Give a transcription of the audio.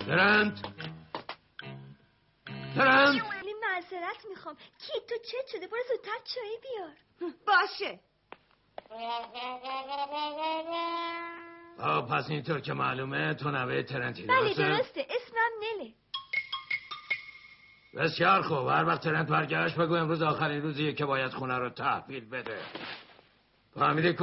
ترنت معذرت میخوام. کی تو چت شده؟ برو زودتر چایی بیار. باشه. پس اینطور که معلومه تو نوه ترنتی، بله درسته؟ درسته، اسمم نله. بسیار خوب. هر وقت ترنت برگشت بگو امروز آخرین روزیه که باید خونه رو تحویل بده. فهمیدی